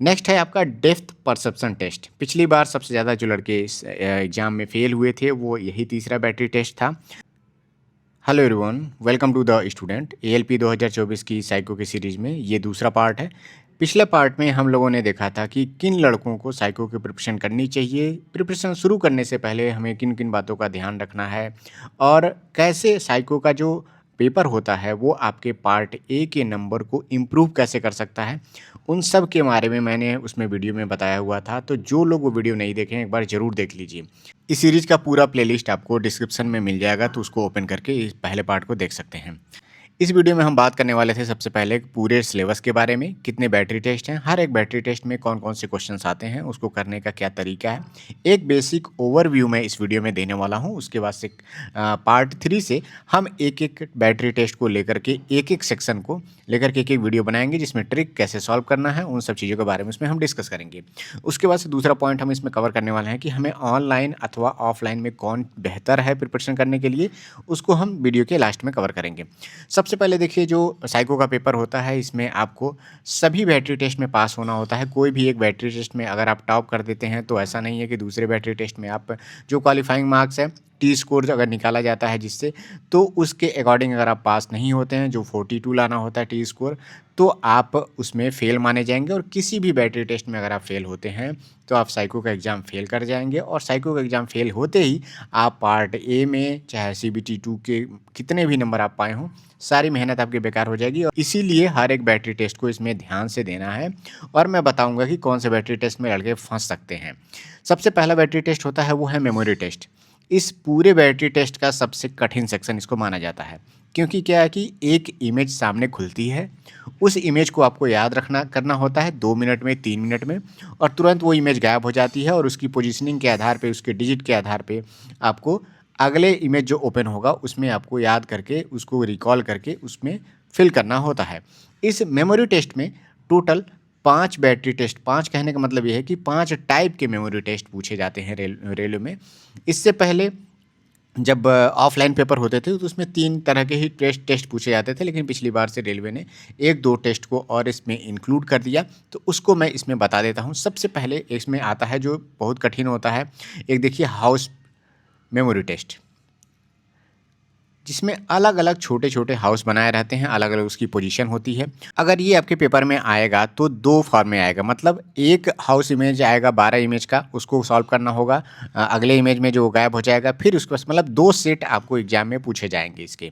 Next है आपका depth perception test. पिछली बार सबसे ज़्यादा जो लड़के इस एग्ज़ाम में फ़ेल हुए थे वो यही तीसरा बैटरी टेस्ट था। Hello everyone, welcome to the student. ALP 2024 की साइको की सीरीज़ में ये दूसरा पार्ट है। पिछले पार्ट में हम लोगों ने देखा था कि किन लड़कों को साइको की प्रिपरेशन करनी चाहिए, प्रिपरेशन शुरू करने से पहले हमें किन किन बातों का ध्यान रखना है और कैसे साइको का जो पेपर होता है वो आपके पार्ट ए के नंबर को इम्प्रूव कैसे कर सकता है। उन सब के बारे में मैंने उसमें वीडियो में बताया हुआ था, तो जो लोग वो वीडियो नहीं देखें एक बार ज़रूर देख लीजिए। इस सीरीज़ का पूरा प्लेलिस्ट आपको डिस्क्रिप्शन में मिल जाएगा, तो उसको ओपन करके इस पहले पार्ट को देख सकते हैं। इस वीडियो में हम बात करने वाले थे सबसे पहले पूरे सिलेबस के बारे में, कितने बैटरी टेस्ट हैं, हर एक बैटरी टेस्ट में कौन-कौन से क्वेश्चंस आते हैं, उसको करने का क्या तरीका है। एक बेसिक ओवरव्यू मैं इस वीडियो में देने वाला हूँ, उसके बाद से पार्ट 3 से हम एक-एक बैटरी टेस्ट को लेकर के एक-एक सेक्शन को लेकर के एक-एक वीडियो बनाएँगे, जिसमें ट्रिक कैसे सॉल्व करना है, उन सब चीज़ों के बारे में उसमें हम डिस्कस करेंगे। उसके बाद से दूसरा पॉइंट हम इसमें कवर करने वाले हैं कि हमें ऑनलाइन अथवा ऑफलाइन में कौन बेहतर है प्रिपरेशन करने के लिए, उसको हम वीडियो के लास्ट में कवर करेंगे। सबसे पहले देखिए, जो साइको का पेपर होता है इसमें आपको सभी बैटरी टेस्ट में पास होना होता है। कोई भी एक बैटरी टेस्ट में अगर आप टॉप कर देते हैं तो ऐसा नहीं है कि दूसरे बैटरी टेस्ट में आप जो क्वालिफाइंग मार्क्स है, टी स्कोर अगर निकाला जाता है जिससे, तो उसके अकॉर्डिंग अगर आप पास नहीं होते हैं, जो 42 लाना होता है टी स्कोर, तो आप उसमें फ़ेल माने जाएंगे। और किसी भी बैटरी टेस्ट में अगर आप फ़ेल होते हैं तो आप साइको का एग्ज़ाम फ़ेल कर जाएंगे। और साइको का एग्ज़ाम फ़ेल होते ही आप पार्ट ए में चाहे सीबीटी 2 के कितने भी नंबर आप पाए हों, सारी मेहनत आपकी बेकार हो जाएगी। और इसीलिए हर एक बैटरी टेस्ट को इसमें ध्यान से देना है। और मैं बताऊंगा कि कौन से बैटरी टेस्ट में लड़के फंस सकते हैं। सबसे पहला बैटरी टेस्ट होता है वो है मेमोरी टेस्ट। इस पूरे बैटरी टेस्ट का सबसे कठिन सेक्शन इसको माना जाता है, क्योंकि क्या है कि एक इमेज सामने खुलती है, उस इमेज को आपको याद रखना करना होता है 2 मिनट में, 3 मिनट में, और तुरंत वो इमेज गायब हो जाती है। और उसकी पोजीशनिंग के आधार पे, उसके डिजिट के आधार पे आपको अगले इमेज जो ओपन होगा उसमें आपको याद करके, उसको रिकॉल करके उसमें फिल करना होता है। इस मेमोरी टेस्ट में टोटल 5 बैटरी टेस्ट, 5 कहने का मतलब ये है कि 5 टाइप के मेमोरी टेस्ट पूछे जाते हैं रेलवे में। इससे पहले जब ऑफलाइन पेपर होते थे तो उसमें 3 तरह के ही टेस्ट पूछे जाते थे, लेकिन पिछली बार से रेलवे ने 1-2 टेस्ट को और इसमें इंक्लूड कर दिया, तो उसको मैं इसमें बता देता हूँ। सबसे पहले इसमें आता है जो बहुत कठिन होता है, एक देखिए हाउस मेमोरी टेस्ट, जिसमें अलग-अलग छोटे-छोटे हाउस बनाए रहते हैं, अलग-अलग उसकी पोजीशन होती है। अगर ये आपके पेपर में आएगा तो 2 फॉर्म में आएगा, मतलब एक हाउस इमेज आएगा 12 इमेज का, उसको सॉल्व करना होगा। अगले इमेज में जो गायब हो जाएगा, फिर उसके पास मतलब 2 सेट आपको एग्जाम में पूछे जाएंगे इसके।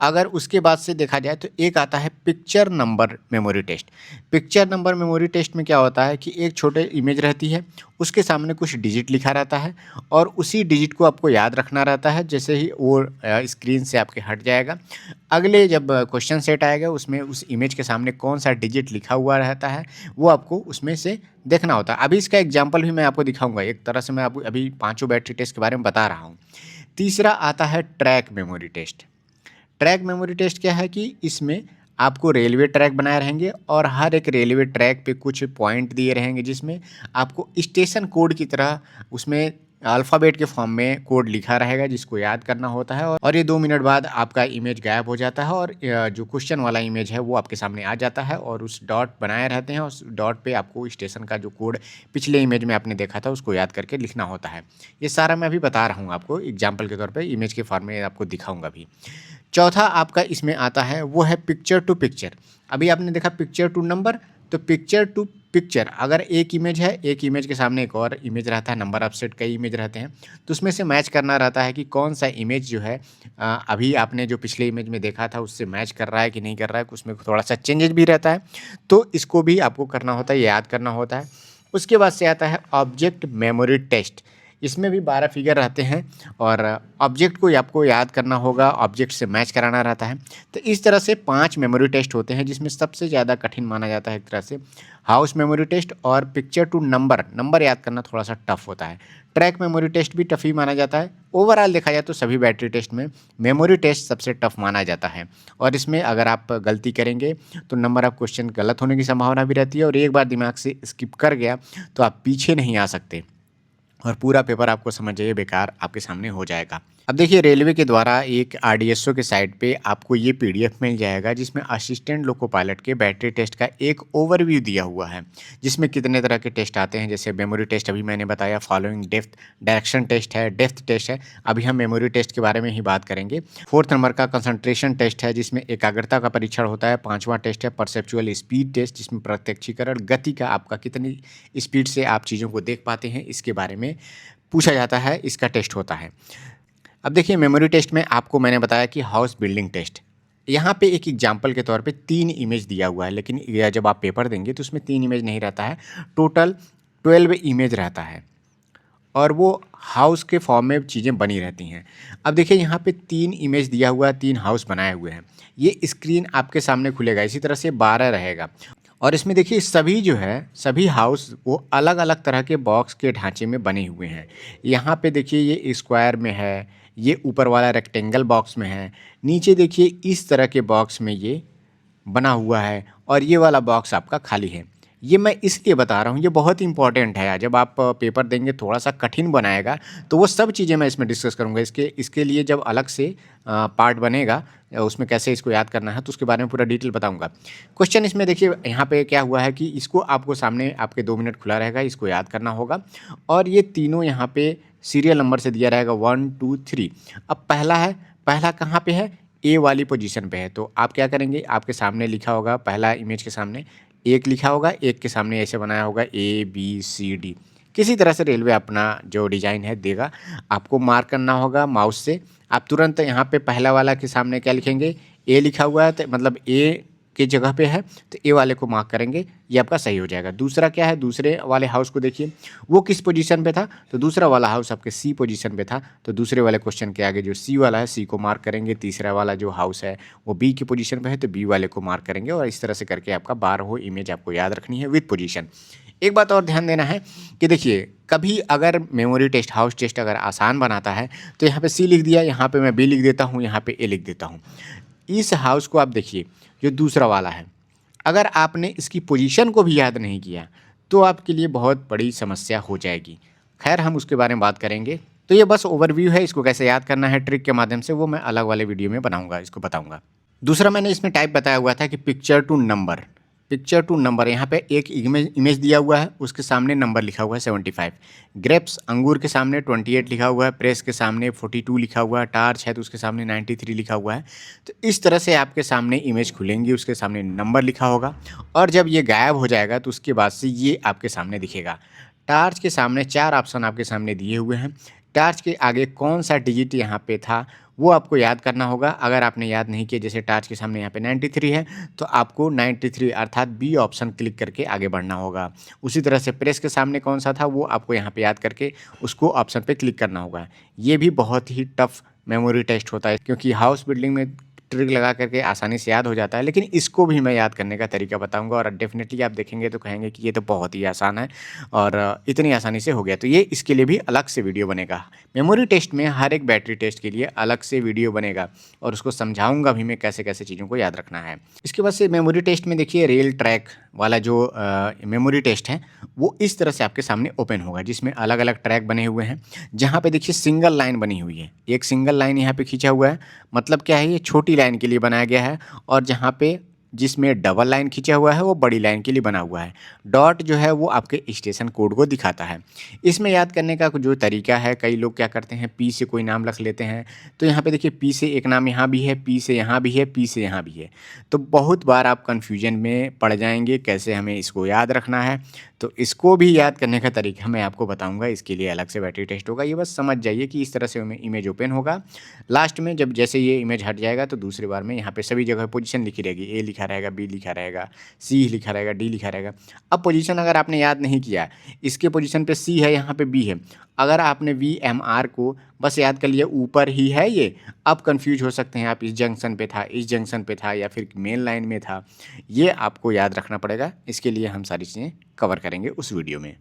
अगर उसके बाद से देखा जाए तो एक आता है picture number memory test. Picture number memory test में क्या होता है कि एक छोटे इमेज रहती है, उसके सामने कुछ डिजिट लिखा रहता है और उसी डिजिट को आपको याद रखना रहता है। जैसे ही वो स्क्रीन से आपके हट जाएगा, अगले जब क्वेश्चन सेट आएगा उसमें उस इमेज के सामने कौन सा डिजिट लिखा हुआ रहता है वो आपको उसमें से देखना होता है। अभी इसका एग्जाम्पल भी मैं आपको दिखाऊंगा। एक तरह से मैं आपको अभी पाँचों बैटरी टेस्ट के बारे में बता रहा हूँ। तीसरा आता है track memory test. Track memory test क्या है कि इसमें आपको रेलवे ट्रैक बनाए रहेंगे और हर एक रेलवे ट्रैक पे कुछ पॉइंट दिए रहेंगे, जिसमें आपको स्टेशन कोड की तरह उसमें अल्फ़ाबेट के फॉर्म में कोड लिखा रहेगा, जिसको याद करना होता है। और ये 2 मिनट बाद आपका इमेज गायब हो जाता है और जो क्वेश्चन वाला इमेज है वो आपके सामने आ जाता है और उस डॉट बनाए रहते हैं। उस डॉट पे आपको स्टेशन का जो कोड पिछले इमेज में आपने देखा था उसको याद करके लिखना होता है। ये सारा मैं अभी बता रहा हूँ आपको एग्जाम्पल के तौर पे, इमेज के फॉर्म में आपको दिखाऊंगा भी। चौथा आपका इसमें आता है वो है पिक्चर टू पिक्चर। अभी आपने देखा पिक्चर टू नंबर, तो पिक्चर टू पिक्चर अगर एक इमेज है, एक इमेज के सामने एक और इमेज रहता है, नंबर ऑफ सेट कई इमेज रहते हैं, तो उसमें से मैच करना रहता है कि कौन सा इमेज जो है अभी आपने जो पिछले इमेज में देखा था उससे मैच कर रहा है कि नहीं कर रहा है। उसमें थोड़ा सा चेंजेस भी रहता है, तो इसको भी आपको करना होता है, याद करना होता है। उसके बाद से आता है ऑब्जेक्ट मेमोरी टेस्ट। इसमें भी 12 फिगर रहते हैं और ऑब्जेक्ट को आपको याद करना होगा, ऑब्जेक्ट से मैच कराना रहता है। तो इस तरह से 5 मेमोरी टेस्ट होते हैं, जिसमें सबसे ज़्यादा कठिन माना जाता है एक तरह से हाउस मेमोरी टेस्ट। और पिक्चर टू नंबर, नंबर याद करना थोड़ा सा टफ होता है। ट्रैक मेमोरी टेस्ट भी टफ ही माना जाता है। ओवरऑल देखा जाए तो सभी बैटरी टेस्ट में मेमोरी टेस्ट सबसे टफ माना जाता है। और इसमें अगर आप गलती करेंगे तो नंबर ऑफ क्वेश्चन गलत होने की संभावना भी रहती है, और एक बार दिमाग से स्किप कर गया तो आप पीछे नहीं आ सकते और पूरा पेपर आपको समझ जाइए बेकार आपके सामने हो जाएगा। अब देखिए रेलवे के द्वारा एक आरडीएसओ के साइट पे आपको ये पीडीएफ मिल जाएगा जिसमें असिस्टेंट लोको पायलट के बैटरी टेस्ट का एक ओवरव्यू दिया हुआ है, जिसमें कितने तरह के टेस्ट आते हैं। जैसे मेमोरी टेस्ट अभी मैंने बताया, फॉलोइंग डेप्थ डायरेक्शन टेस्ट है, डेप्थ टेस्ट है। अभी हम मेमोरी टेस्ट के बारे में ही बात करेंगे। 4th नंबर का कंसंट्रेशन टेस्ट है जिसमें एकाग्रता का परीक्षण होता है। 5वां टेस्ट है परसेप्चुअल स्पीड टेस्ट जिसमें प्रत्यक्षीकरण गति का आपका कितनी स्पीड से आप चीज़ों को देख पाते हैं इसके बारे में पूछा जाता है, इसका टेस्ट होता है। अब देखिए मेमोरी टेस्ट में आपको मैंने बताया कि हाउस बिल्डिंग टेस्ट, यहाँ पे एक एग्जाम्पल के तौर पे 3 इमेज दिया हुआ है, लेकिन जब आप पेपर देंगे तो उसमें 3 इमेज नहीं रहता है, टोटल 12 इमेज रहता है और वो हाउस के फॉर्म में चीज़ें बनी रहती हैं। अब देखिए यहाँ पे 3 इमेज दिया हुआ है, 3 हाउस बनाए हुए हैं। ये स्क्रीन आपके सामने खुलेगा, इसी तरह से 12 रहेगा और इसमें देखिए सभी जो है सभी हाउस वो अलग अलग तरह के बॉक्स के ढांचे में बने हुए हैं। यहाँ पे देखिए ये स्क्वायर में है, ये ऊपर वाला रेक्टेंगल बॉक्स में है, नीचे देखिए इस तरह के बॉक्स में ये बना हुआ है और ये वाला बॉक्स आपका खाली है। ये मैं इसलिए बता रहा हूँ, ये बहुत इंपॉर्टेंट है। जब आप पेपर देंगे थोड़ा सा कठिन बनाएगा तो वो सब चीज़ें मैं इसमें डिस्कस करूँगा। इसके लिए जब अलग से पार्ट बनेगा उसमें कैसे इसको याद करना है तो उसके बारे में पूरा डिटेल बताऊँगा। क्वेश्चन इसमें देखिए यहाँ पे क्या हुआ है कि इसको आपको सामने आपके 2 मिनट खुला रहेगा, इसको याद करना होगा और ये तीनों यहाँ पे सीरियल नंबर से दिया रहेगा 1 2 3। अब पहला कहाँ पे है, ए वाली पोजीशन पे है। तो आप क्या करेंगे, आपके सामने लिखा होगा पहला इमेज के सामने एक लिखा होगा, एक के सामने ऐसे बनाया होगा ABCD। किसी तरह से रेलवे अपना जो डिज़ाइन है देगा, आपको मार्क करना होगा माउस से। आप तुरंत यहाँ पे पहला वाला के सामने क्या लिखेंगे, ए लिखा हुआ है तो मतलब ए की जगह पे है तो ए वाले को मार्क करेंगे, ये आपका सही हो जाएगा। दूसरा क्या है, दूसरे वाले हाउस को देखिए वो किस पोजीशन पे था, तो दूसरा वाला हाउस आपके सी पोजीशन पे था, तो दूसरे वाले क्वेश्चन के आगे जो सी वाला है सी को मार्क करेंगे। तीसरा वाला जो हाउस है वो बी की पोजीशन पे है तो बी वाले को मार्क करेंगे और इस तरह से करके आपका 12 इमेज आपको याद रखनी है विद पोजीशन। एक बात और ध्यान देना है कि देखिए कभी अगर मेमोरी टेस्ट हाउस टेस्ट अगर आसान बनाता है तो यहाँ पे सी लिख दिया, यहाँ पे मैं बी लिख देता हूँ, यहाँ पे ए लिख देता हूँ। इस हाउस को आप देखिए जो दूसरा वाला है, अगर आपने इसकी पोजीशन को भी याद नहीं किया तो आपके लिए बहुत बड़ी समस्या हो जाएगी। खैर हम उसके बारे में बात करेंगे। तो ये बस ओवरव्यू है, इसको कैसे याद करना है ट्रिक के माध्यम से वो मैं अलग वाले वीडियो में बनाऊंगा, इसको बताऊंगा। दूसरा मैंने इसमें टाइप बताया हुआ था कि picture to number. Picture to number, यहाँ पे एक इमेज दिया हुआ है, उसके सामने नंबर लिखा हुआ है 75। ग्रेप्स अंगूर के सामने 28 लिखा हुआ है, प्रेस के सामने 42 लिखा हुआ है, टार्च है तो उसके सामने 93 लिखा हुआ है। तो इस तरह से आपके सामने इमेज खुलेंगी, उसके सामने नंबर लिखा होगा और जब ये गायब हो जाएगा तो उसके बाद से ये आपके सामने दिखेगा। टार्च के सामने 4 ऑप्शन आपके सामने दिए हुए हैं। टार्च के आगे कौन सा डिजिट यहाँ पे था वो आपको याद करना होगा। अगर आपने याद नहीं किया, जैसे टार्च के सामने यहाँ पे 93 है तो आपको 93 अर्थात बी ऑप्शन क्लिक करके आगे बढ़ना होगा। उसी तरह से प्रेस के सामने कौन सा था वो आपको यहाँ पे याद करके उसको ऑप्शन पे क्लिक करना होगा। ये भी बहुत ही टफ मेमोरी टेस्ट होता है क्योंकि हाउस बिल्डिंग में ट्रिक लगा करके आसानी से याद हो जाता है, लेकिन इसको भी मैं याद करने का तरीका बताऊंगा और डेफिनेटली आप देखेंगे तो कहेंगे कि ये तो बहुत ही आसान है और इतनी आसानी से हो गया। तो ये इसके लिए भी अलग से वीडियो बनेगा। मेमोरी टेस्ट में हर एक बैटरी टेस्ट के लिए अलग से वीडियो बनेगा और उसको समझाऊंगा भी मैं कैसे कैसे चीज़ों को याद रखना है। इसके बाद से मेमोरी टेस्ट में देखिए रेल ट्रैक वाला जो मेमोरी टेस्ट है वो इस तरह से आपके सामने ओपन होगा, जिसमें अलग अलग ट्रैक बने हुए हैं। जहाँ पे देखिए सिंगल लाइन बनी हुई है, एक सिंगल लाइन यहाँ पे खींचा हुआ है, मतलब क्या है ये छोटी लाइन के लिए बनाया गया है और जहाँ पे जिसमें डबल लाइन खींचा हुआ है वो बड़ी लाइन के लिए बना हुआ है। डॉट जो है वो आपके स्टेशन कोड को दिखाता है। इसमें याद करने का जो तरीका है, कई लोग क्या करते हैं पी से कोई नाम रख लेते हैं, तो यहाँ पे देखिए पी से एक नाम यहाँ भी है, पी से यहाँ भी है, पी से यहाँ भी है, तो बहुत बार आप कन्फ्यूजन में पड़ जाएंगे कैसे हमें इसको याद रखना है। तो इसको भी याद करने का तरीका मैं आपको बताऊंगा, इसके लिए अलग से बैटरी टेस्ट होगा। ये बस समझ जाइए कि इस तरह से इमेज ओपन होगा। लास्ट में जब जैसे ये इमेज हट जाएगा तो दूसरी बार में यहाँ पे सभी जगह पोजीशन लिखी रहेगी, ए लिखा रहेगा, बी लिखा रहेगा, सी लिखा रहेगा, डी लिखा रहेगा। अब पोजीशन अगर आपने याद नहीं किया, इसके पोजीशन पे सी है, यहाँ पे बी है, अगर आपने VMR को बस याद कर लिया ऊपर ही है ये, अब कंफ्यूज हो सकते हैं आप इस जंक्शन पे था, इस जंक्शन पे था या फिर मेन लाइन में था, ये आपको याद रखना पड़ेगा। इसके लिए हम सारी चीज़ें कवर करेंगे उस वीडियो में।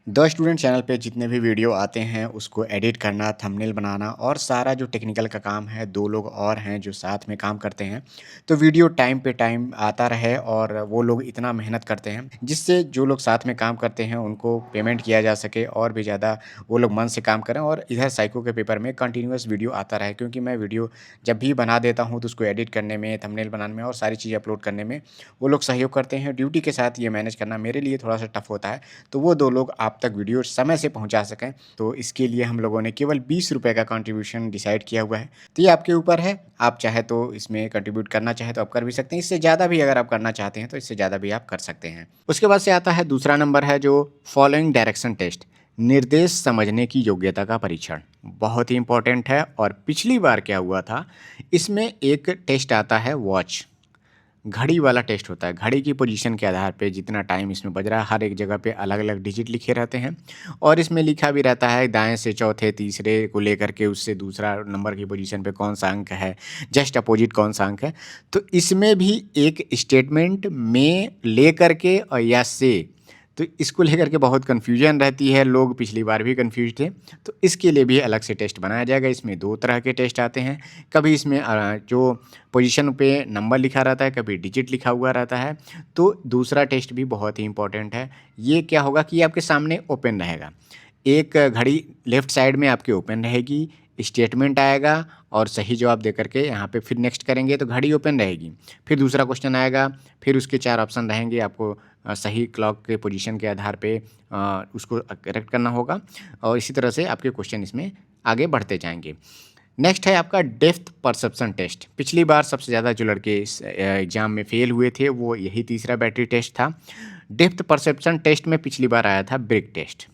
द स्टूडेंट चैनल पे जितने भी वीडियो आते हैं उसको एडिट करना, थंबनेल बनाना और सारा जो टेक्निकल का काम है, 2 लोग और हैं जो साथ में काम करते हैं। तो वीडियो टाइम पे टाइम आता रहे और वो लोग इतना मेहनत करते हैं, जिससे जो लोग साथ में काम करते हैं उनको पेमेंट किया जा सके और भी ज़्यादा वो लोग मन से काम करें और इधर साइको के पेपर में कंटिन्यूअस वीडियो आता रहे। क्योंकि मैं वीडियो जब भी बना देता हूँ तो उसको एडिट करने में, थंबनेल बनाने में और सारी चीज़ें अपलोड करने में वो लोग सहयोग करते हैं। ड्यूटी के साथ ये मैनेज करना मेरे लिए थोड़ा-सा टफ होता है। तो वो 2 लोग आप तक वीडियो समय से पहुँचा सकें, तो इसके लिए हम लोगों ने केवल ₹20 का कंट्रीब्यूशन डिसाइड किया हुआ है। तो ये आपके ऊपर है, आप चाहे तो इसमें कंट्रीब्यूट करना चाहें तो आप कर भी सकते हैं। इससे ज़्यादा भी अगर आप करना चाहते हैं, तो इससे ज़्यादा भी आप कर सकते हैं। उसके बाद से आता है दूसरा नंबर है जो फॉलोइंग डायरेक्शन टेस्ट, निर्देश समझने की योग्यता का परीक्षण। बहुत ही इम्पोर्टेंट है और पिछली बार क्या हुआ था, इसमें एक टेस्ट आता है वॉच। घड़ी वाला टेस्ट होता है। घड़ी की पोजीशन के आधार पे जितना टाइम इसमें बज रहा है, हर एक जगह पे अलग-अलग डिजिट लिखे रहते हैं और इसमें लिखा भी रहता है दाएँ से चौथे, तीसरे को लेकर के उससे दूसरा नंबर की पोजीशन पे कौन-सा अंक है, जस्ट अपोजिट कौन-सा अंक है। तो इसमें भी एक स्टेटमेंट में लेकर के और या से, तो इसको लेकर के बहुत कन्फ्यूजन रहती है, लोग पिछली बार भी कन्फ्यूज़ थे। तो इसके लिए भी अलग से टेस्ट बनाया जाएगा। इसमें 2 तरह के टेस्ट आते हैं। कभी इसमें जो पोजीशन पे नंबर लिखा रहता है, कभी डिजिट लिखा हुआ रहता है। तो दूसरा टेस्ट भी बहुत ही इम्पोर्टेंट है। ये क्या होगा कि ये आपके सामने ओपन रहेगा। एक घड़ी लेफ्ट साइड में आपके ओपन रहेगी, स्टेटमेंट आएगा और सही जवाब दे करके यहाँ पे फिर नेक्स्ट करेंगे तो घड़ी ओपन रहेगी। फिर दूसरा क्वेश्चन आएगा, फिर उसके 4 ऑप्शन रहेंगे, आपको सही क्लॉक के पोजीशन के आधार पे उसको करेक्ट करना होगा और इसी तरह से आपके क्वेश्चन इसमें आगे बढ़ते जाएँगे। नेक्स्ट है आपका डेप्थ परसेप्शन टेस्ट। पिछली बार सबसे ज़्यादा जो लड़के इस एग्ज़ाम में फ़ेल हुए थे वो यही तीसरा बैटरी टेस्ट था। डेप्थ परसेप्शन टेस्ट में पिछली बार आया था ब्रेक टेस्ट।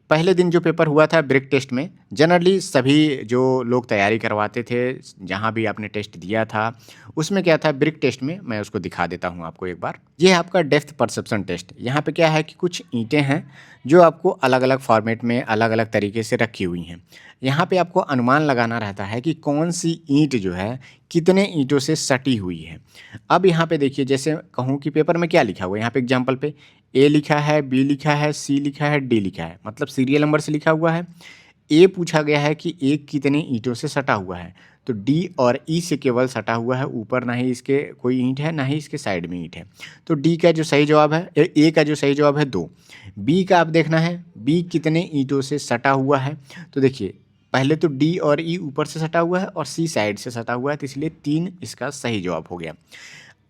पहले दिन जो पेपर हुआ था ब्रेक टेस्ट में, जनरली सभी जो लोग तैयारी करवाते थे, जहाँ भी आपने टेस्ट दिया था, उसमें क्या था ब्रेक टेस्ट में, मैं उसको दिखा देता हूँ आपको एक बार। ये है आपका डेप्थ परसेप्शन टेस्ट। यहाँ पे क्या है कि कुछ ईंटें हैं जो आपको अलग-अलग फॉर्मेट में अलग-अलग तरीके से रखी हुई हैं। यहाँ पे आपको अनुमान लगाना रहता है कि कौन-सी ईंट जो है, कितने ईंटों से सटी हुई है। अब यहाँ पे देखिए, जैसे कहूँ कि पेपर में क्या लिखा हुआ है, यहाँ पे एग्ज़ाम्पल पे ए लिखा है, बी लिखा है, सी लिखा है, डी लिखा है, मतलब सीरियल नंबर से लिखा हुआ है। ए पूछा गया है कि ए कितने ईंटों से सटा हुआ है, तो डी और ई से केवल सटा हुआ है, ऊपर ना ही इसके कोई ईंट है, ना ही इसके साइड में ईंट है। तो डी का जो सही जवाब है, ए का जो सही जवाब है 2। बी का आप देखना है, बी कितने ईंटों से सटा हुआ है। तो देखिए, पहले तो डी और ई ऊपर से सटा हुआ है और सी साइड से सटा हुआ है, तो इसलिए 3 इसका सही जवाब हो गया।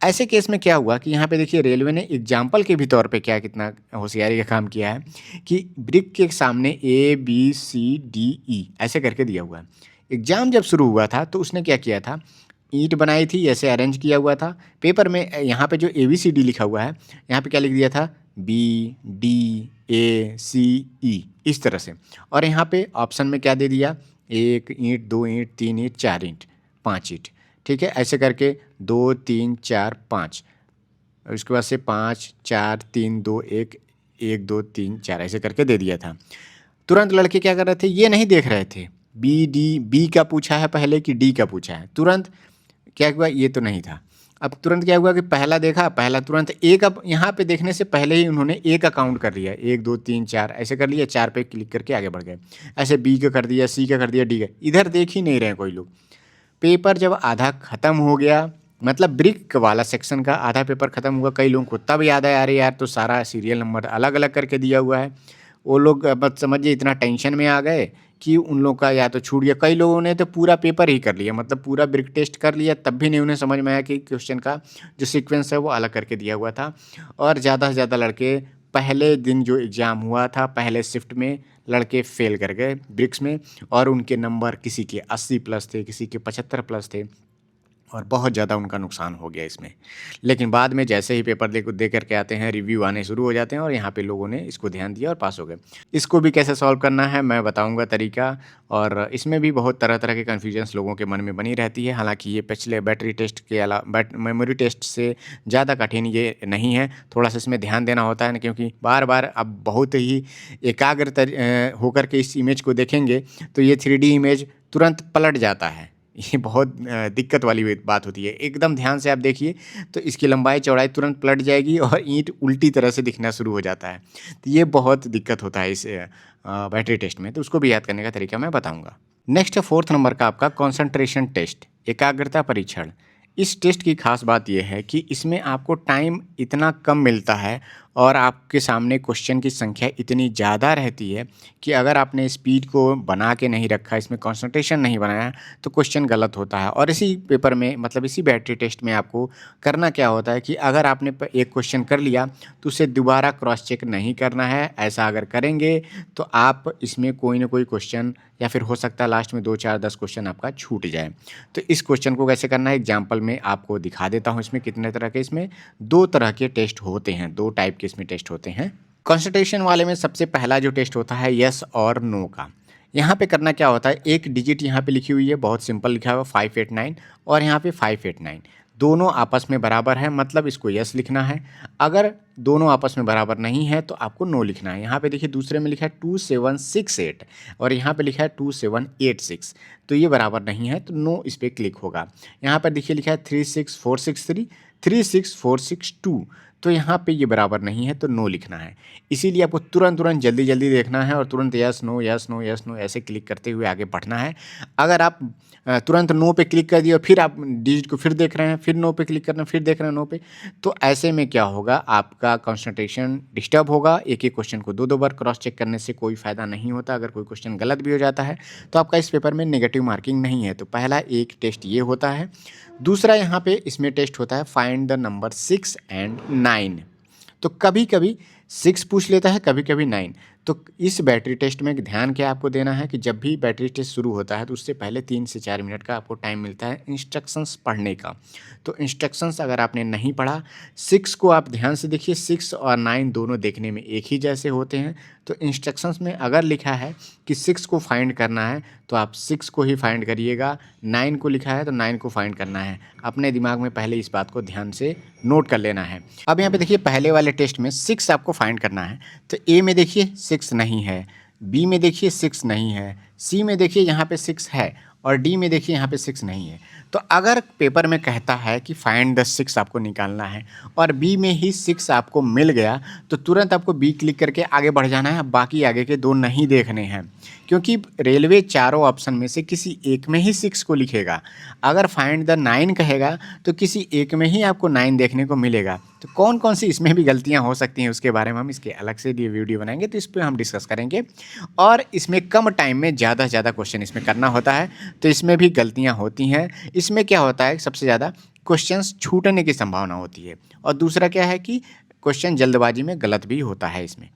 ऐसे केस में क्या हुआ कि यहाँ पे देखिए रेलवे ने एग्जाम्पल के भी तौर पे क्या कितना होशियारी का काम किया है कि ब्रिक के सामने A B C D E ऐसे करके दिया हुआ है। एग्जाम जब शुरू हुआ था तो उसने क्या किया था, ईंट बनाई थी, ऐसे अरेंज किया हुआ था पेपर में। यहाँ पे जो ए बी सी डी लिखा हुआ है, यहाँ पे क्या लिख दिया था, बी डी ए सी ई, इस तरह से। और यहाँ पे ऑप्शन में क्या दे दिया, 1 ईंट, 2 ईंट, 3 ईंट, 4 ईंट, 5 ईंट। ठीक है, ऐसे करके 2 3 4 5, और उसके बाद से 5 4 3 2 1 1 2 3 4 ऐसे करके दे दिया था। तुरंत लड़के क्या कर रहे थे, ये नहीं देख रहे थे बी डी, बी का पूछा है पहले कि डी का पूछा है। तुरंत क्या हुआ, ये तो नहीं था। अब तुरंत क्या हुआ कि पहला देखा, पहला तुरंत एक, अब यहाँ पे देखने से पहले ही उन्होंने ए का काउंट कर लिया, 1 2 3 4 ऐसे कर लिया, 4 पे क्लिक करके आगे बढ़ गए। ऐसे बी का कर दिया, सी का कर दिया, डी का, इधर देख ही नहीं रहे कोई लोग। पेपर जब आधा ख़त्म हो गया, मतलब ब्रिक वाला सेक्शन का आधा पेपर ख़त्म हुआ, कई लोगों को तब याद आया, अरे यार तो सारा सीरियल नंबर अलग अलग करके दिया हुआ है। वो लोग बस समझिए इतना टेंशन में आ गए कि उन लोगों का या तो छूट गया। कई लोगों ने तो पूरा पेपर ही कर लिया, मतलब पूरा ब्रिक टेस्ट कर लिया, तब भी नहीं उन्हें समझ में आया कि क्वेश्चन का जो सीक्वेंस है वो अलग करके दिया हुआ था। और ज़्यादा से ज़्यादा लड़के पहले दिन जो एग्ज़ाम हुआ था, पहले शिफ्ट में लड़के फेल कर गए ब्रिक्स में, और उनके नंबर किसी के 80 प्लस थे, किसी के 75 प्लस थे, और बहुत ज़्यादा उनका नुकसान हो गया इसमें। लेकिन बाद में जैसे ही पेपर दे करके आते हैं, रिव्यू आने शुरू हो जाते हैं और यहाँ पे लोगों ने इसको ध्यान दिया और पास हो गए। इसको भी कैसे सॉल्व करना है मैं बताऊँगा तरीका, और इसमें भी बहुत तरह तरह के कन्फ्यूजन्स लोगों के मन में बनी रहती है। हालाँकि ये पिछले बैटरी टेस्ट के अलावा मेमोरी टेस्ट से ज़्यादा कठिन ये नहीं है। थोड़ा सा इसमें ध्यान देना होता है ना, क्योंकि बार बार अब बहुत ही एकाग्र होकर के इस इमेज को देखेंगे तो ये 3D इमेज तुरंत पलट जाता है। ये बहुत दिक्कत वाली बात होती है। एकदम ध्यान से आप देखिए तो इसकी लंबाई चौड़ाई तुरंत पलट जाएगी और ईंट उल्टी तरह से दिखना शुरू हो जाता है। तो ये बहुत दिक्कत होता है इस बैटरी टेस्ट में, तो उसको भी याद करने का तरीका मैं बताऊँगा। नेक्स्ट है 4th नंबर का आपका कंसंट्रेशन टेस्ट, एकाग्रता परीक्षण। इस टेस्ट की खास बात ये है कि इसमें आपको टाइम इतना कम मिलता है और आपके सामने क्वेश्चन की संख्या इतनी ज़्यादा रहती है कि अगर आपने स्पीड को बना के नहीं रखा, इसमें कंसंट्रेशन नहीं बनाया, तो क्वेश्चन गलत होता है। और इसी पेपर में मतलब इसी बैटरी टेस्ट में आपको करना क्या होता है कि अगर आपने एक क्वेश्चन कर लिया तो उसे दोबारा क्रॉस चेक नहीं करना है। ऐसा अगर करेंगे तो आप इसमें कोई ना कोई क्वेश्चन या फिर हो सकता है लास्ट में 2, 4, 10 क्वेश्चन आपका छूट जाए। तो इस क्वेश्चन को कैसे करना है एग्जाम्पल में आपको दिखा देता हूँ। इसमें कितने तरह के, इसमें 2 तरह के टेस्ट होते हैं, 2 टाइप के इसमें टेस्ट होते हैं। कंसंट्रेशन वाले में सबसे पहला जो टेस्ट होता है यस और नो का। यहाँ पे करना क्या होता है, एक डिजिट यहाँ पे लिखी हुई है, बहुत सिंपल लिखा हुआ 589 और यहाँ पे 589 दोनों आपस में बराबर है, मतलब इसको यस लिखना है। अगर दोनों आपस में बराबर नहीं है तो आपको नो लिखना है। यहाँ पे देखिए दूसरे में लिखा है 2768 और यहाँ पे लिखा है 2786, तो ये बराबर नहीं है तो नो इस पर क्लिक होगा। यहाँ पर देखिए लिखा है 36463 36462, तो यहाँ पे ये बराबर नहीं है तो नो लिखना है। इसीलिए आपको तुरंत जल्दी जल्दी देखना है और तुरंत yes no yes no yes no ऐसे क्लिक करते हुए आगे बढ़ना है। अगर आप तुरंत नो पे क्लिक कर दिए और फिर आप डिजिट को फिर देख रहे हैं, फिर नो पे क्लिक कर रहे हैं, फिर देख रहे हैं नो पे, तो ऐसे में क्या होगा, आपका कंसंट्रेशन डिस्टर्ब होगा। एक ही क्वेश्चन को 2-2 बार क्रॉस चेक करने से कोई फ़ायदा नहीं होता। अगर कोई क्वेश्चन गलत भी हो जाता है तो आपका इस पेपर में नेगेटिव मार्किंग नहीं है। तो पहला एक टेस्ट ये होता है। दूसरा यहाँ पे इसमें टेस्ट होता है फाइंड द नंबर 6 एंड 9। तो कभी कभी 6 पूछ लेता है, कभी कभी 9। तो इस बैटरी टेस्ट में ध्यान क्या आपको देना है कि जब भी बैटरी टेस्ट शुरू होता है तो उससे पहले 3 से 4 मिनट का आपको टाइम मिलता है इंस्ट्रक्शंस पढ़ने का। तो इंस्ट्रक्शंस अगर आपने नहीं पढ़ा, 6 को आप ध्यान से देखिए, 6 और 9 दोनों देखने में एक ही जैसे होते हैं। तो इंस्ट्रक्शंस में अगर लिखा है कि 6 को फाइंड करना है तो आप 6 को ही फाइंड करिएगा, 9 को लिखा है तो 9 को फाइंड करना है। अपने दिमाग में पहले इस बात को ध्यान से नोट कर लेना है। अब यहाँ पे देखिए पहले वाले टेस्ट में 6 आपको फाइंड करना है। तो ए में देखिए 6 नहीं है, बी में देखिए 6 नहीं है, सी में देखिए यहाँ पे 6 है और डी में देखिए यहाँ पे 6 नहीं है। तो अगर पेपर में कहता है कि फाइंड द 6 आपको निकालना है और बी में ही 6 आपको मिल गया तो तुरंत आपको बी क्लिक करके आगे बढ़ जाना है। बाकी आगे के 2 नहीं देखने हैं, क्योंकि रेलवे चारों ऑप्शन में से किसी एक में ही 6 को लिखेगा। अगर फाइंड द 9 कहेगा तो किसी एक में ही आपको 9 देखने को मिलेगा। तो कौन कौन सी इसमें भी गलतियां हो सकती हैं उसके बारे में हम इसके अलग से वीडियो बनाएंगे, तो इस पर हम डिस्कस करेंगे। और इसमें कम टाइम में ज़्यादा से ज़्यादा क्वेश्चन इसमें करना होता है, तो इसमें भी गलतियां होती हैं। इसमें क्या होता है, सबसे ज़्यादा क्वेश्चंस छूटने की संभावना होती है और दूसरा क्या है कि क्वेश्चन जल्दबाजी में गलत भी होता है इसमें।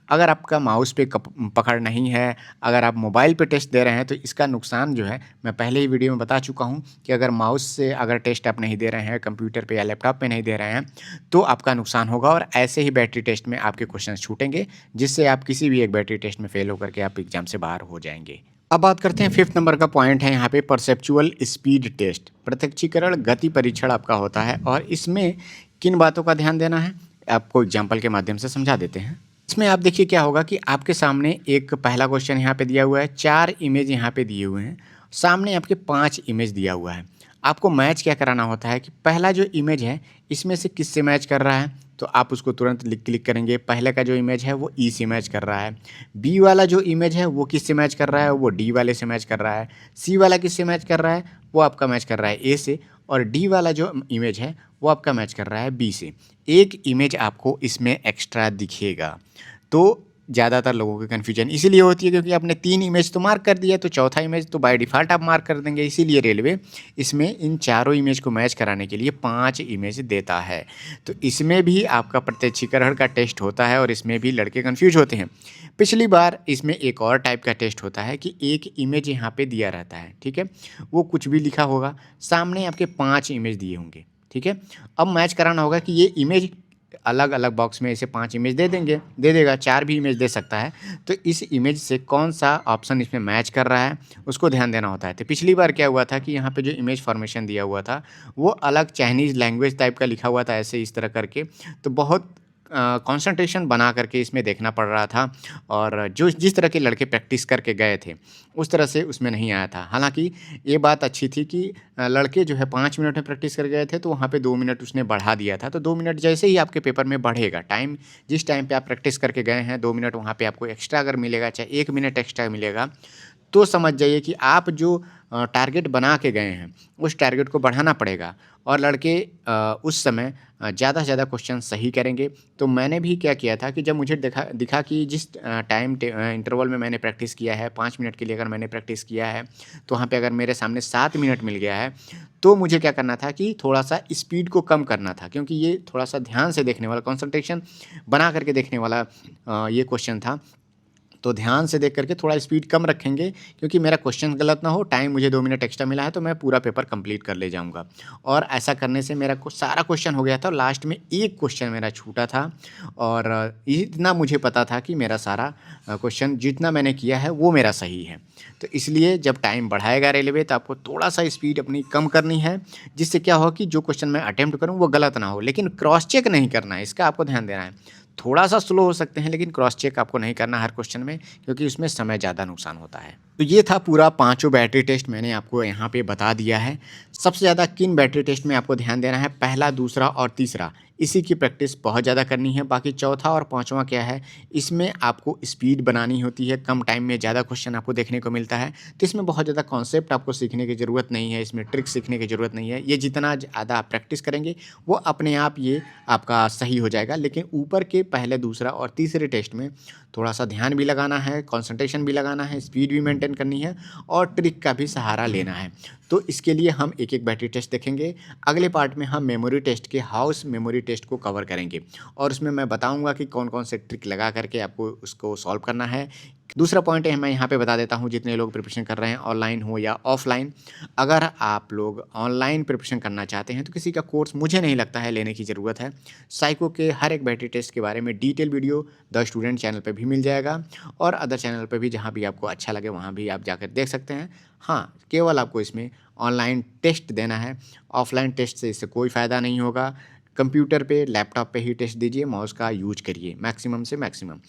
अगर आपका माउस पे पकड़ नहीं है, अगर आप मोबाइल पे टेस्ट दे रहे हैं तो इसका नुकसान जो है मैं पहले ही वीडियो में बता चुका हूं कि अगर माउस से अगर टेस्ट आप नहीं दे रहे हैं, कंप्यूटर पे या लैपटॉप पे नहीं दे रहे हैं, तो आपका नुकसान होगा और ऐसे ही बैटरी टेस्ट में आपके क्वेश्चन छूटेंगे, जिससे आप किसी भी एक बैटरी टेस्ट में फेल होकर के आप एग्जाम से बाहर हो जाएंगे। अब बात करते हैं 5th नंबर का पॉइंट है यहाँ पे परसेप्चुअल स्पीड टेस्ट, प्रत्यक्षीकरण गति परीक्षण आपका होता है। और इसमें किन बातों का ध्यान देना है आपको एग्जाम्पल के माध्यम से समझा देते हैं। इसमें आप देखिए क्या होगा कि आपके सामने एक पहला क्वेश्चन यहाँ पे दिया हुआ है, 4 इमेज यहाँ पे दिए हुए हैं, सामने आपके 5 इमेज दिया हुआ है। आपको मैच क्या कराना होता है कि पहला जो इमेज है इसमें से किससे मैच कर रहा है, तो आप उसको तुरंत क्लिक करेंगे। पहले का जो इमेज है वो ई से मैच कर रहा है, बी वाला जो इमेज है वो किससे मैच कर रहा है, वो डी वाले से मैच कर रहा है, सी वाला किससे मैच कर रहा है, वो आपका मैच कर रहा है ए से, और डी वाला जो इमेज है वो आपका मैच कर रहा है बी से। एक इमेज आपको इसमें एक्स्ट्रा दिखेगा। तो ज़्यादातर लोगों की कन्फ्यूजन इसीलिए होती है क्योंकि आपने 3 इमेज तो मार्क कर दिया, तो चौथा इमेज तो बाय डिफ़ॉल्ट आप मार्क कर देंगे। इसीलिए रेलवे इसमें इन चारों इमेज को मैच कराने के लिए 5 इमेज देता है। तो इसमें भी आपका प्रत्यक्षीकरण का टेस्ट होता है और इसमें भी लड़के कन्फ्यूज होते हैं। पिछली बार इसमें एक और टाइप का टेस्ट होता है कि एक इमेज यहाँ पे दिया रहता है, ठीक है, वो कुछ भी लिखा होगा, सामने आपके 5 इमेज दिए होंगे, ठीक है। अब मैच कराना होगा कि ये इमेज अलग अलग बॉक्स में ऐसे 5 इमेज दे देगा, 4 भी इमेज दे सकता है। तो इस इमेज से कौन सा ऑप्शन इसमें मैच कर रहा है उसको ध्यान देना होता है। तो पिछली बार क्या हुआ था कि यहाँ पे जो इमेज फॉर्मेशन दिया हुआ था वो अलग चाइनीज़ लैंग्वेज टाइप का लिखा हुआ था, ऐसे इस तरह करके, तो बहुत कंसंट्रेशन बना करके इसमें देखना पड़ रहा था और जो जिस तरह के लड़के प्रैक्टिस करके गए थे, उस तरह से उसमें नहीं आया था। हालाँकि ये बात अच्छी थी कि लड़के जो है 5 मिनट में प्रैक्टिस कर गए थे, तो वहाँ पे 2 मिनट उसने बढ़ा दिया था। तो 2 मिनट जैसे ही आपके पेपर में बढ़ेगा, जिस टाइम पे आप प्रैक्टिस करके गए हैं, 2 मिनट वहाँ पे आपको एक्स्ट्रा अगर मिलेगा, चाहे 1 मिनट एक्स्ट्रा मिलेगा, तो समझ जाइए कि आप जो टारगेट बना के गए हैं, उस टारगेट को बढ़ाना पड़ेगा और लड़के उस समय ज़्यादा से ज़्यादा क्वेश्चन सही करेंगे। तो मैंने भी क्या किया था कि जब मुझे दिखा कि जिस इंटरवल में मैंने प्रैक्टिस किया है, 5 मिनट के लिए अगर मैंने प्रैक्टिस किया है, तो वहाँ पे अगर मेरे सामने 7 मिनट मिल गया है, तो मुझे क्या करना था कि थोड़ा-सा स्पीड को कम करना था, क्योंकि ये थोड़ा-सा ध्यान से देखने वाला, कंसंट्रेशन बना करके देखने वाला ये क्वेश्चन था। तो ध्यान से देख करके थोड़ा स्पीड कम रखेंगे, क्योंकि मेरा क्वेश्चन गलत ना हो। टाइम मुझे 2 मिनट एक्स्ट्रा मिला है, तो मैं पूरा पेपर कंप्लीट कर ले जाऊँगा। और ऐसा करने से मेरा सारा क्वेश्चन हो गया था और लास्ट में एक क्वेश्चन मेरा छूटा था और इतना मुझे पता था कि मेरा सारा क्वेश्चन जितना मैंने किया है वो मेरा सही है। तो इसलिए जब टाइम बढ़ाएगा रेलवे, तो आपको थोड़ा-सा स्पीड अपनी कम करनी है, जिससे क्या हो कि जो क्वेश्चन मैं अटेम्प्ट करूँ वो गलत ना हो। लेकिन क्रॉस चेक नहीं करना है, इसका आपको ध्यान देना है। थोड़ा-सा स्लो हो सकते हैं, लेकिन क्रॉस चेक आपको नहीं करना हर क्वेश्चन में, क्योंकि उसमें समय ज़्यादा नुकसान होता है। तो ये था पूरा पाँचों बैटरी टेस्ट मैंने आपको यहाँ पे बता दिया है। सबसे ज़्यादा किन बैटरी टेस्ट में आपको ध्यान देना है, पहला, दूसरा और तीसरा, इसी की प्रैक्टिस बहुत ज़्यादा करनी है। बाकी चौथा और पाँचवाँ क्या है, इसमें आपको स्पीड बनानी होती है, कम टाइम में ज़्यादा क्वेश्चन आपको देखने को मिलता है। तो इसमें बहुत ज़्यादा कॉन्सेप्ट आपको सीखने की ज़रूरत नहीं है, इसमें ट्रिक सीखने की ज़रूरत नहीं है। ये जितना ज़्यादा आप प्रैक्टिस करेंगे, वो अपने आप ये आपका सही हो जाएगा। लेकिन ऊपर के पहले, दूसरा और तीसरे टेस्ट में थोड़ा-सा ध्यान भी लगाना है, कंसंट्रेशन भी लगाना है, स्पीड भी मेंटेन करनी है और ट्रिक का भी सहारा लेना है। तो इसके लिए हम एक-एक बैटरी टेस्ट देखेंगे। अगले पार्ट में हम मेमोरी टेस्ट के हाउस मेमोरी टेस्ट को कवर करेंगे और उसमें मैं बताऊँगा कि कौन-कौन से ट्रिक लगा करके आपको उसको सॉल्व करना है। दूसरा पॉइंट है, मैं यहाँ पे बता देता हूँ, जितने लोग प्रिपरेशन कर रहे हैं ऑनलाइन हो या ऑफ़लाइन, अगर आप लोग ऑनलाइन प्रिपरेशन करना चाहते हैं, तो किसी का कोर्स मुझे नहीं लगता है लेने की ज़रूरत है। साइको के हर एक बैटरी टेस्ट के बारे में detail video the student channel पे भी मिल जाएगा और अदर चैनल पे भी, जहाँ भी आपको अच्छा लगे वहाँ भी आप जाकर देख सकते हैं। हाँ, केवल आपको इसमें ऑनलाइन टेस्ट देना है, ऑफ़लाइन टेस्ट से इससे कोई फ़ायदा नहीं होगा। कंप्यूटर पे, लैपटॉप पे ही टेस्ट दीजिए, माउस का यूज़ करिए मैक्सिमम से मैक्सिमम।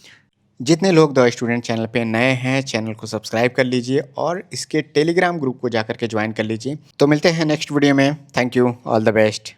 जितने लोग द स्टूडेंट चैनल पे नए हैं, चैनल को सब्सक्राइब कर लीजिए और इसके टेलीग्राम ग्रुप को जाकर के ज्वाइन कर लीजिए। तो मिलते हैं नेक्स्ट वीडियो में। Thank you, all the best.